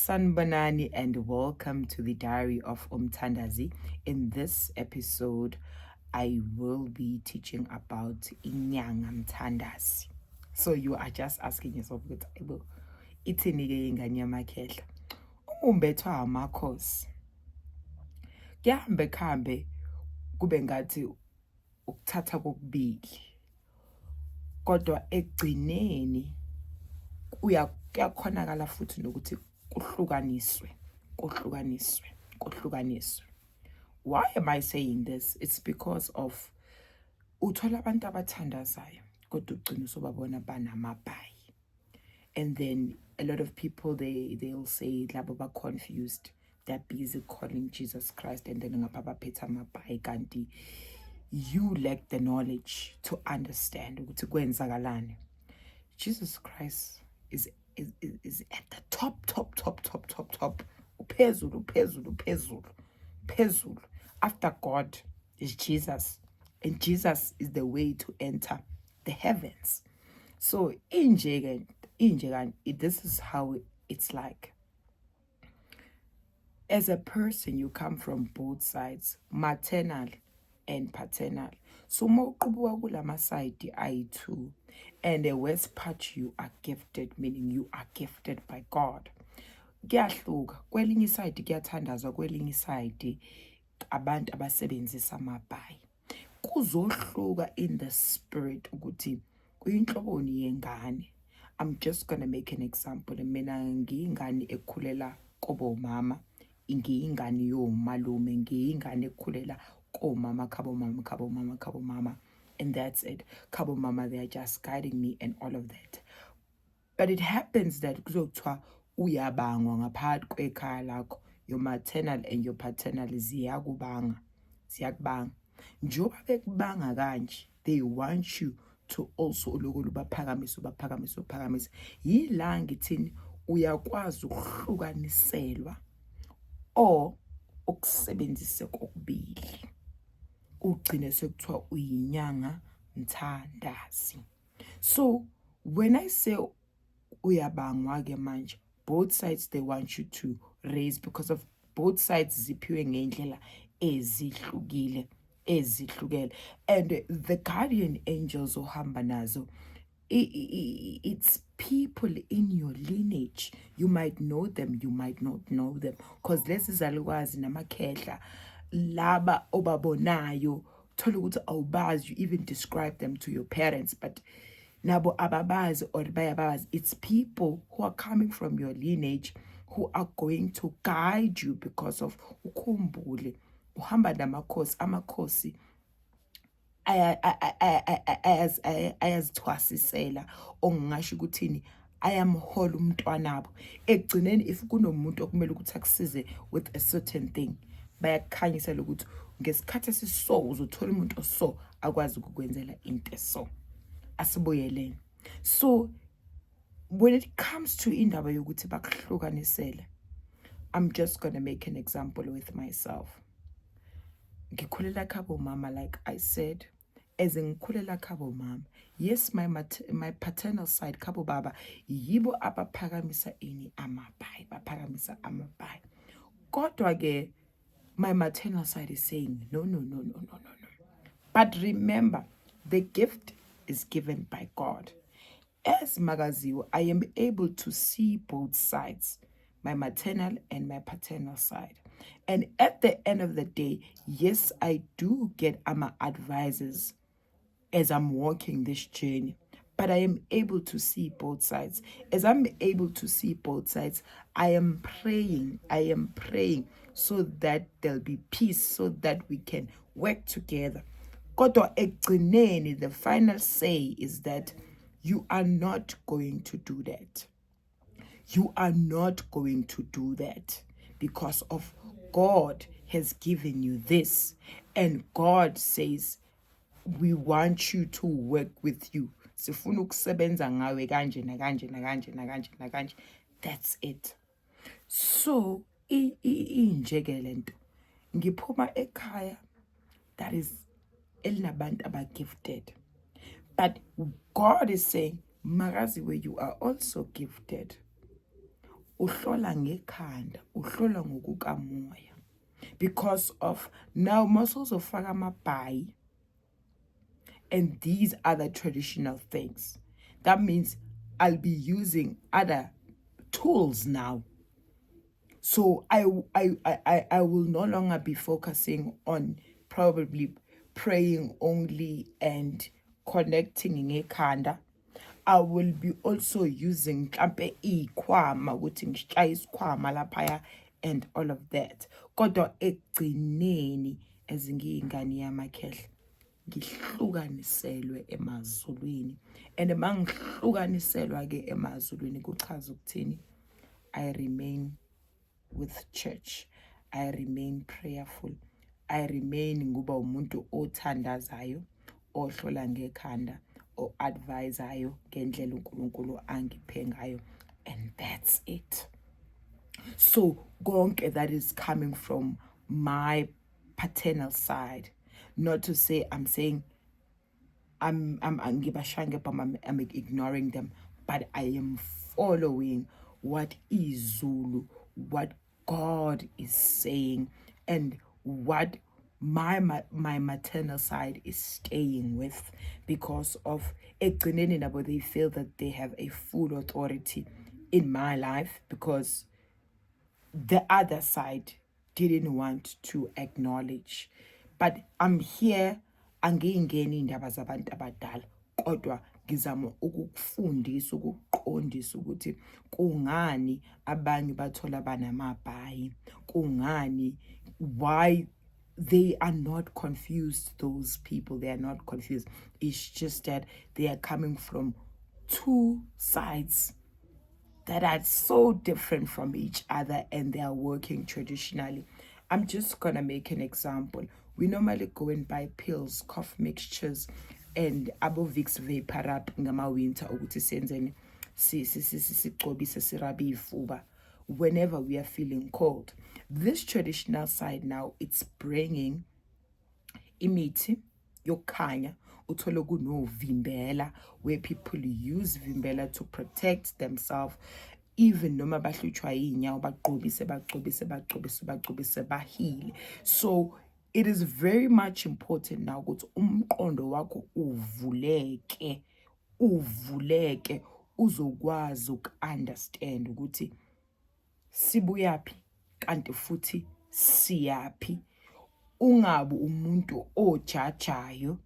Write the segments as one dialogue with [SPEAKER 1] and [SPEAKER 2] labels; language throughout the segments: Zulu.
[SPEAKER 1] Sanbanani and welcome to the Diary of Umtandazi. In this episode, I will be teaching about Inyanga Mtandazi. So you are just asking yourself, ithini-ke ingane yamakhehla? Umbethwa amakhosi. Kuyahambe khambe kube ngathi ukuthatha kokubili. Kodwa egcineni kuyakhonakala futhi nokuthi kuhlukaniswe. Why am I saying this? It's because of uthola abantu abathandazayo kodwa ugcina usubabona banamabhayi. And then a lot of people they'll say labo ba confused. They're busy calling Jesus Christ and then ngapha baphethe amabhayi kanti you lack the knowledge to understand ukuthi kwenzakalani. Jesus Christ is at the top. Phezulu. After God is Jesus. And Jesus is the way to enter the heavens. So this is how it's like. As a person, you come from both sides, maternal and paternal. So mawuqubuka kulama side ayi-2, and the west part you are gifted, meaning you are gifted by God. Kuyahluka, kwelinye side kuyathandazwa, kwelinye side abantu abasebenzisa amabhayi. Kuzohluka in the spirit ukuthi kuyinhloboni yengane. I'm just going to make an example. Mina ngiyingane ekhulela kobo mama, ngiyingane yomalume, ngiyingane ekhulela komama, khabo mama, and that's it. Khabo mama, they are just guiding me and all of that. But it happens that kuzothiwa uyabangwa ngaphakathi kwekhaya lakho, your maternal and your paternal ziyakubanga. Njoba bekubanga kanje, they want you to also ulokhu baphakamise. Yila ngithini uyakwazi ukuhlukaniselwa or ukusebenzise kokubili. Ugcine sekuthiwa uyinyanga mthandazi. So when I say uyabangwa ke manje, both sides they want you to raise because of both sides ziphiwe ngendlela ezihlukile. And the guardian angels ohamba nazo, it's people in your lineage. You might know them, you might not know them, because lesi zalukwazi namakhehla laba obabonayo thola ukuthi awubazi, you even describe them to your parents, but nabo ababazi or bayabazi. It's people who are coming from your lineage who are going to guide you because of ukhumbule uhamba amakhosi ayazithwasisela ongingasho ukuthini ayamhola umntwanabo. Egcineni if kunomuntu okumele ukuthi akusize with a certain thing, bayakukhanyisela ukuthi ngesikhathi esiso uzothola umuntu oso akwazi ukukwenzela into eso. Asibuyeleni. So when it comes to indaba yokuthi bakuhlukanisele, I'm just going to make an example with myself. Ngikhulela khabo mama, like I said, as ngikhulela khabo mama, yes, my paternal side khabo baba yibo abaphakamisa ini amabhayi, baphakamisa amabhayi. Kodwa ke my maternal side is saying no. But remember, the gift is given by God. As Magaziwo, I am able to see both sides, my maternal and my paternal side. And at the end of the day, yes, I do get AMA advisors as I'm walking this journey, but I am able to see both sides. As I'm able to see both sides, I am praying so that there'll be peace, so that we can work together. Kodwa ekugcineni, the final say is that you are not going to do that. You are not going to do that because of God has given you this. And God says, we want you to work with you. Sifuna ukusebenza ngawe kanje nakanje. That's it. So, injeke lento. Ngiphuma ekhaya that is elinabantu abagifted. But God is saying, Magazi, where you are also gifted. uhlola ngekhanda, uhlola ngokukamoya. Because of now muscles of amabhayi, and these are the traditional things. That means I'll be using other tools now. So I will no longer be focusing on probably praying only and connecting ngekhanda. I will be also using mhlampe ikhwama ukuthi ngishaya isikhwama laphaya and all of that. Kodwa ekugcineni ezingiyingane yamakhehle ngihlukaniselwe emazulwini, and mangihlukaniselwa ke emazulwini kuchaza ukuthini? I remain with church, I remain prayerful, I remain nguba umuntu othandazayo, ohlola ngekhanda, o-advisayo ngendlela uNkulunkulu angiphe ngayo, and that's it. So konke that is coming from my paternal side. Not to say I'm saying I'm ignoring them, but I am following what is Zulu, what God is saying, and what my maternal side is staying with, because of they feel that they have a full authority in my life, because the other side didn't want to acknowledge. But I'm here, angiyingeni indaba zabantu abadala, kodwa ngizama ukukufundisa, ukuqondisa ukuthi kungani abanye bathola banamabhayi, kungani, why they are not confused. Those people, they are not confused. It's just that they are coming from two sides that are so different from each other, and they are working traditionally. I'm just gonna make an example. We normally go and buy pills, cough mixtures, and Abovix Vaporub ngama winter ukuthi senzeni sigcobise sirabe ifuba whenever we are feeling cold. This traditional side now, it's bringing imithi yokukhanya, uthole kunovimbela, where people use vimbela to protect themselves, even noma bahlutshwa yinyawo bagcobise bahile. So it is very much important now ukuthi umqondo wakho uvuleke uzokwazi uku-understand ukuthi sibuyaphi kanti futhi siyaphi, ungabi umuntu ojajayo.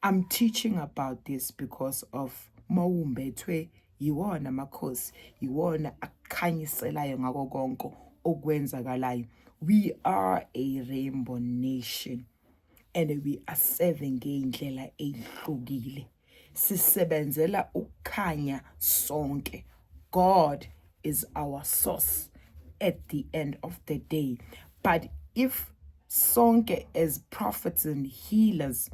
[SPEAKER 1] I'm teaching about this because of mawumbethwe yiwona makhosi, yiwona akhanyiselayo ngako konke okwenzakalayo. We are a rainbow nation, and we are serving ngendlela ehlukile. Sisebenzela ukukhanya sonke. God is our source at the end of the day. But if sonke as prophets and healers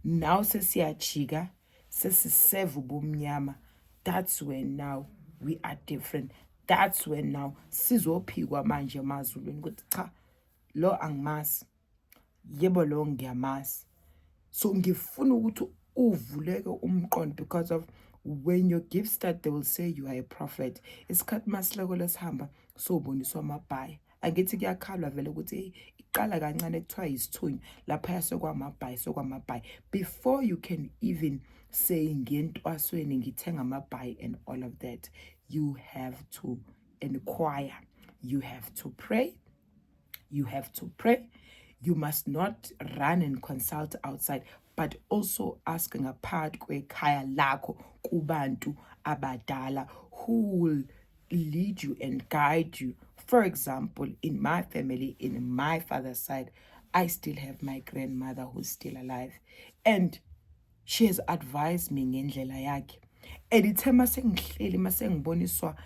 [SPEAKER 1] now sesiyajika sesiserve ubumnyama, that's when now we are different. That's when now sizophikwa manje emazulwini ukuthi cha, lo angimasi, yebo lo ngiyamasi. So ngifuna ukuthi uvuleke umqondo, because of when your gifts start, they will say you are a prophet. Isikhathi masileko lesihamba soboniswa amabhayi, angithi kuyakhalwa vele ukuthi iqala kancane kuthiwa isithunywa lapha sokwamabhayi. Before you can even say ngentwasweni ngithenga amabhayi and all of that, you have to inquire, you have to pray, you must not run and consult outside, but also ask ngaphakathi kwekhaya lakho kubantu abadala who will lead you and guide you. For example, in my family, in my father's side, I still have my grandmother who's still alive, and she has advised me ngendlela yakhe. Edithe masengihleli masengiboniswa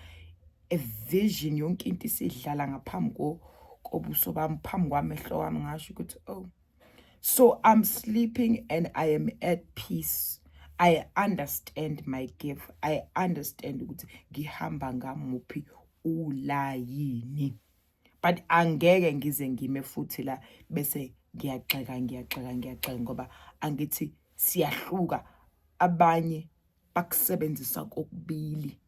[SPEAKER 1] a vision yonke into isidlala ngaphambi kobuso bami, phambi kwamehlo wami, ngasho ukuthi oh, so I'm sleeping and I am at peace. I understand my gift. I understand ukuthi ngihamba ngamuphi ulayini. But angeke ngize ngime futhi la bese ngiyagxeka ngoba angithi siyahluka, abanye bakusebenzisa kokubili.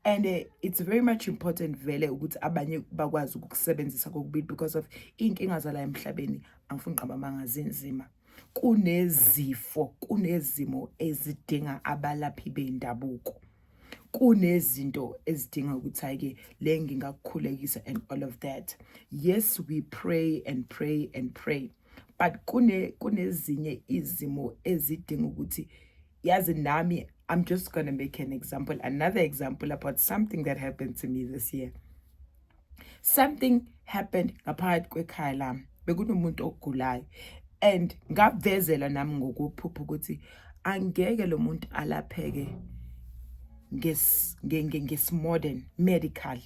[SPEAKER 1] And it's very much important vele ukuthi abanye bakwazi ukukusebenzisa kokubili because of inkinga zala emhlabeni angifuni qaba mangazinzima. Kunezifo, kunezimo ezidinga abalaphi bendabuko. Kunezinto ezidinga ukuthi ayike le ngingakukhulekisa and all of that. Yes, we pray and pray and pray. But kunezinye izimo ezidinga ukuthi yazi nami. I'm just going to make an example, another example about something that happened to me this year. Something happened ngaphakathi kwekhaya lami. Bekunomuntu ogulayo and ngavezela nami ngokuphupha ukuthi angeke lo muntu alapheke nges modern medical.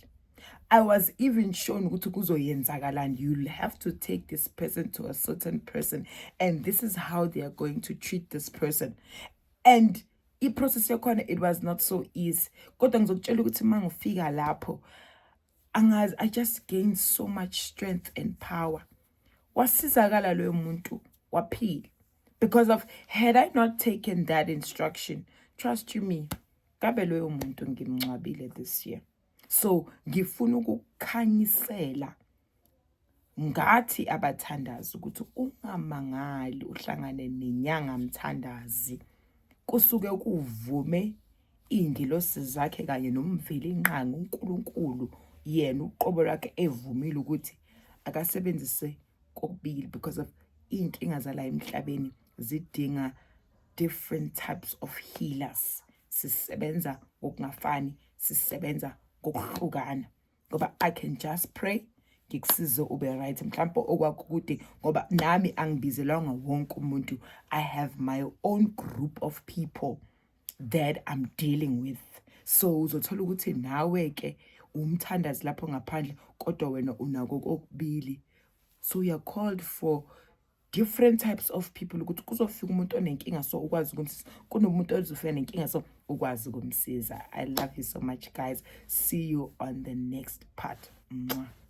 [SPEAKER 1] I was even shown ukuthi kuzoyenzakalani. You'll have to take this person to a certain person and this is how they are going to treat this person. And i-process yakhona, it was not so easy. Kodwa ngizokutshela ukuthi mangifika lapho, angazi, I just gained so much strength and power. Wasizakala loyo muntu, waphila. Because of, had I not taken that instruction, trust you me, ngabe loyo muntu ngimncwabile this year. So, ngifuna ukukhanyisela ngathi abathandazi ukuthi ungamangali uhlangane nenyanga mthandazi. Kusuke kuvume ingilosi zakhe kanye nomveli inqanga uNkulunkulu yena uqobo lakhe evumile ukuthi akasebenzise kokubili because of inkinga zala emhlabeni zidinga different types of healers. Sisebenza ngokungafani, sisebenza ngokuhlukana. Ngoba I can just pray ngikusize ube right mhlawumbe okwakukude ngoba nami angibizelwanga wonke umuntu. I have my own group of people that I'm dealing with. So uzothola ukuthi nawe ke umthandazi lapho ngaphandle kodwa wena unako kokubili. So you're called for different types of people ukuthi kuzofika umuntu onenkinga so ukwazi ukumsiza, kunomuntu ozofika nenkinga so ukwazi ukumsiza. I love you so much guys. See you on the next part. Mwah.